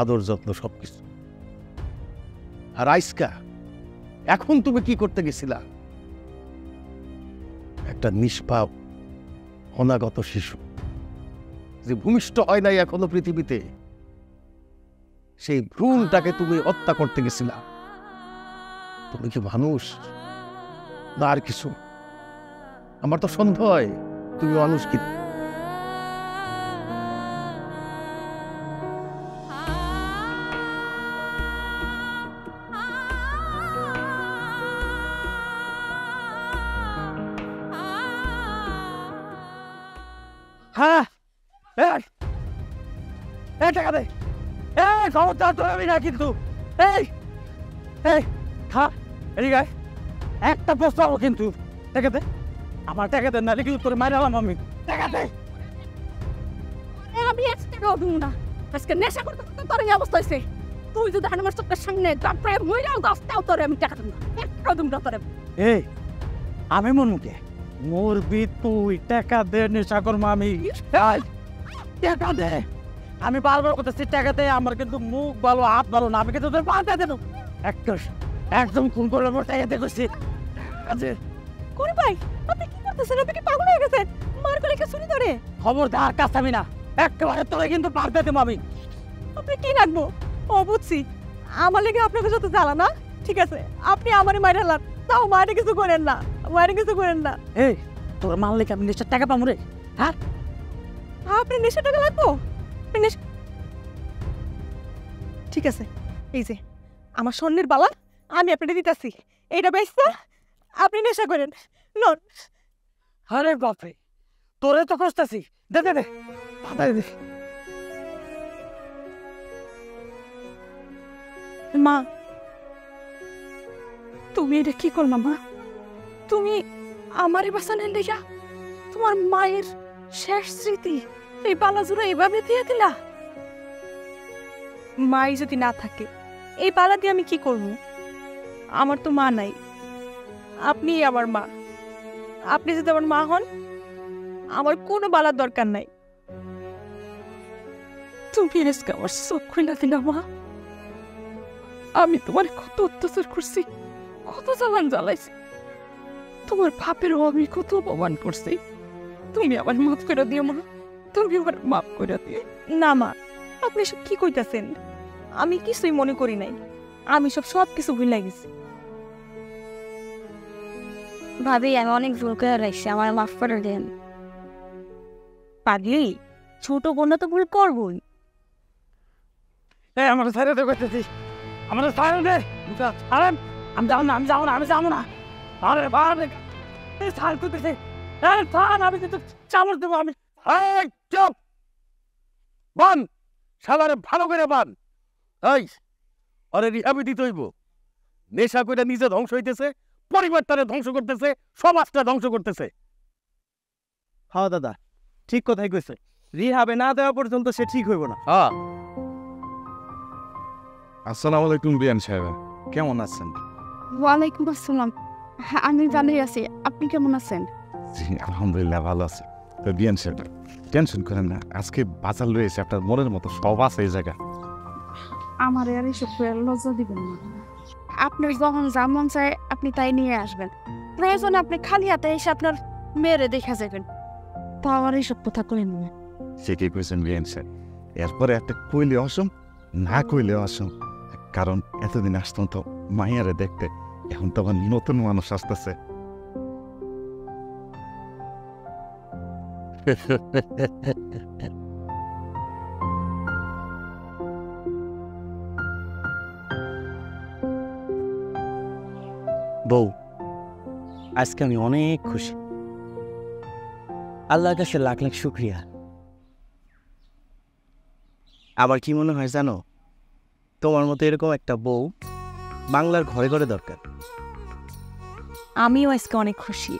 আদর যত্ন সবকিছু। আর আইসকা এখন তুমি কি করতে গেছিলা? একটা নিষ্পাপ অনাগত শিশু যে ভূমিষ্ঠ হয় নাই এখনো পৃথিবীতে, সেই ভ্রূণটাকে তুমি হত্যা করতে গেছিলা। তুমি কি মানুষ না আর কিছু? আমার তো সন্দেহ হয় তুমি মানুষ কি। হ্যাঁ এই এই টাকা দে, এই খবরদার তোর আমি না কিন্তু, এই এই খা এদিকে আয়। একটা প্রশ্ন হবো কিন্তু, টাকা দে, আমার টাকা দেন নাহলে কিন্তু তোর মাইরালাম আমি, টাকা দে। আমি আজকে দেবো না, আজকে নেশা করতে করতে তোর এই অবস্থা হয়েছে। তুই যদি আমার চোখের সামনে প্রায় মহিলাও গাছটাও তোর আমি টাকা দেবো না, একটা দেবো না তোর। এই আমি মনুকে মরবি তুই, টাকা দে, নেশা করবো আমি, টাকা দে। আমি বারবার করতেছি টাকা দে, আমার কিন্তু মুখ ভালো হাত ভালো না, আমি কিন্তু তোর পাল্টা দেবো একদম খুন করে টাকা দে করছি। করে ভাই আপনি কি করতেছেন? আপনি কি পাগল হয়ে গেছেন? মার গলে কে শুনি ধরে? খবরদার কাছাবি না, একেবারে তোরে কিন্তু পাল্টা দেবো আমি। আপনি কি রাখবো? ও বুঝছি, আমার লেগে আপনাকে যত জ্বালা না, ঠিক আছে আপনি আমারই মাইরে লান, তাও মায়ের কিছু করেন না, মায়ের কিছু করেন না। এই তোর মাল লেগে আমি নেশার টাকা পাবো রে? হ্যাঁ আপনি নেশা টাকা লাগবো? ঠিক আছে, এই যে আমার স্বর্ণের বালা আমি আপনাকে দিতেছি, এইটা বেচতে আপনি নেশা করেন লোন। আরে বাপরে, তোরে তো খুঁজতেছি, দে দে দে দে। মা তুমি এটা কি করলা মা? তুমি আমারই বাঁচানোর লেগা তোমার মায়ের শেষ স্মৃতি এই বালা জুড়ে এভাবে দিয়ে দিলা? মাই যদি না থাকে এই বালা দিয়ে আমি কি করব? আমার তো মা নাই, আপনি আমার মা। আপনি যদি আমার মা হন আমার কোনো বালার দরকার নাই। তুমি আজকে আমার চোখ খুলে দিলা মা। আমি তোমার কত অত্যাচার করছি, কত জ্বালান জ্বালাইছি, তোমার বাপেরও আমি কত অপমান করছি। তুমি আমার মাফ করে দিও মা, তুমি আমার মাফ করে দিও। না মা, আপনি সব কি কইতাছেন? আমি কিছুই মনে করি নাই, আমি সব কিছু ভুলে গেছি। ভাবি আমি অনেক ভুল করে রাখছি, আমার মাফ করে দেন। পাগলি, ছোট বোন তো ভুল করবই। এই আমার সাইডে তো করতেছি, আমার সাইডে দে। আরে আমি যাবো না, আমি যাবো না, আমি যাবো না। আরে বারে এই সাইড করতেছে, এই থান আমি কিন্তু চামড় দেবো আমি। এই চুপ, বান শালারে ভালো করে বান। এই আরে রিহাবি দিতে হইব, নেশা করে নিজে ধ্বংস হইতেছে, পরিবারটারে ধ্বংস করতেছে, সমাজটা ধ্বংস করতেছে। হ্যাঁ দাদা, ঠিক কথাই কইছে। রিহাবে না দেওয়া পর্যন্ত সে ঠিক হইব না। হ্যাঁ, আসসালামু আলাইকুম বিয়ান সাহেব, কেমন আছেন? ওয়ালাইকুম আসসালাম, হ্যাঁ আমি ভালোই আছি, আপনি কেমন আছেন? জি আলহামদুলিল্লাহ ভালো আছে। তো বিয়ান সাহেব টেনশন করেন না, আজকে বাজার রয়েছে, আপনার মনের মতো সব আছে এই জায়গা। আমার আর এসব লজ্জা দিবেন না, আপনার যখন যা মন চায় আপনি তাই নিয়ে আসবেন। প্রয়োজনে আপনি খালি হাতে এসে আপনার মেয়েরে দেখা যাবেন, তা আমার এইসব কথা কইলেন না। সেটাই কইছেন বিয়ান সাহেব, এরপরে একটা কইলে অসম, না কইলে অসম। কারণ এতদিন আসতাম তো মাইয়ারে দেখতে, এখন তো আবার নতুন মানুষ আসতেছে। বউ, আজকে আমি অনেক খুশি, আল্লাহর কাছে লাখ লাখ শুক্রিয়া। আবার কি মনে হয় জানো, তোমার মতো এরকম একটা বউ বাংলার ঘরে ঘরে দরকার। আমিও আজকে অনেক খুশি,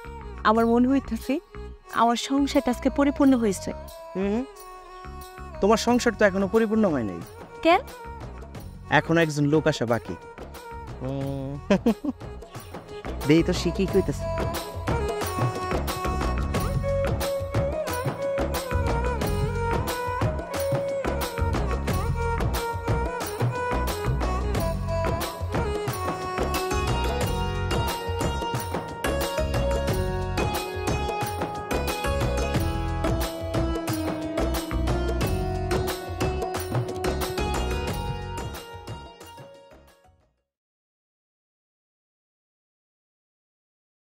আমার মনে হইতেছে আমার সংসারটা আজকে পরিপূর্ণ হয়েছে। তোমার সংসার তো এখনো পরিপূর্ণ হয় নাই। কেন? এখনো একজন লোক আসা বাকি। দেই তো শিখি কইতেছে।